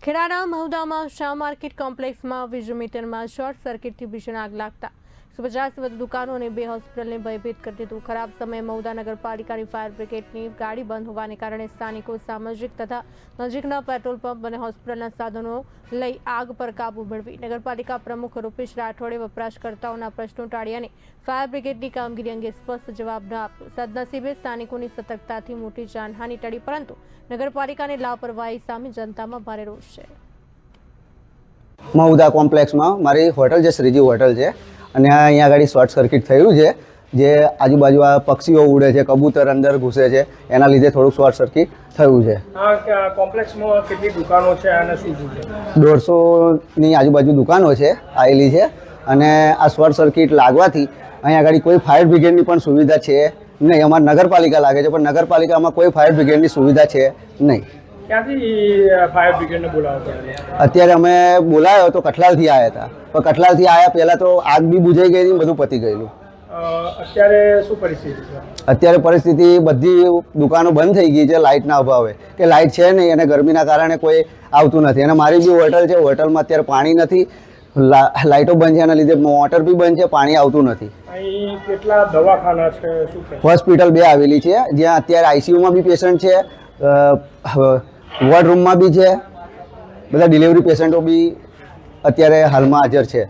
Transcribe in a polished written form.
ખેડાના મહુદામાં Shah market કોમ્પ્લેક્સમાં વીજ મીટરમાં short સર્કિટથી ભીષણ આગ લાગતા 150 વધુ દુકાનો અને 2 હોસ્પિટલને ભયભીત કરી દીધું। ખરાબ સમયે મહુદા નગરપાલિકાની ફાયર બ્રિગેડની ગાડી બંધ હોવાને કારણે સ્થાનિકો સામાજિક તથા નજીકના પેટ્રોલ પંપ અને હોસ્પિટલના સાધનો લઈ આગ પર કાબૂ મેળવી। નગરપાલિકા પ્રમુખ રૂપેશ રાઠોડે વપરાશકર્તાઓના પ્રશ્નો ટાળી અને ફાયર બ્રિગેડની કામગીરી અંગે સ્પષ્ટ જવાબ ન આપ્યો। સદનસીબે સ્થાનિકોની સતર્કતાથી મોટી જાનહાનિ ટળી, પરંતુ નગરપાલિકાની લાપરવાહી સામે જનતામાં ભારે રોષ છે। મહુદા કોમ્પ્લેક્સમાં મારી હોટલ છે, શ્રીજી હોટલ છે, અને અહીંયા આગળ શોર્ટ સર્કિટ થયું છે, જે આજુબાજુ આ પક્ષીઓ ઉડે છે, કબૂતર અંદર ઘૂસે છે, એના લીધે થોડુંક શોર્ટ સર્કિટ થયું છે। આ કોમ્પ્લેક્સમાં કેટલી દુકાનો છે અને શું શું છે? 150ની આજુબાજુ દુકાનો છે આવેલી છે, અને આ શોર્ટ સર્કિટ લાગવાથી અહીંયા આગળ કોઈ ફાયર બ્રિગેડની પણ સુવિધા છે નહીં। અમારે નગરપાલિકા લાગે છે, પણ નગરપાલિકામાં કોઈ ફાયર બ્રિગેડની સુવિધા છે નહીં। ક્યાંથી ફાયર બ્રિગેડને બોલાવો? અત્યારે અમે બોલાવ્યો તો કઠલાલથી આવ્યા હતા, પણ કઠલાલથી આવ્યા પહેલાં તો આગ બી બુઝાઈ ગઈ હતી, બધું પતી ગયેલું। અત્યારે શું પરિસ્થિતિ છે? અત્યારે પરિસ્થિતિ બધી દુકાનો બંધ થઈ ગઈ છે લાઇટના અભાવે, કે લાઇટ છે નહીં અને ગરમીના કારણે કોઈ આવતું નથી। અને મારી બી હોટલ છે, હોટલમાં અત્યારે પાણી નથી, લાઇટો બંધ છે, એના લીધે મોટર બી બંધ છે, પાણી આવતું નથી। અહીં કેટલા દવાખાના છે, શું છે? હોસ્પિટલ 2 આવેલી છે, જ્યાં અત્યારે આઈસીયુમાં બી પેશન્ટ છે, વોર્ડ રૂમમાં બી છે, બધા ડિલિવરી પેશન્ટો બી અત્યારે હાલમાં હાજર છે।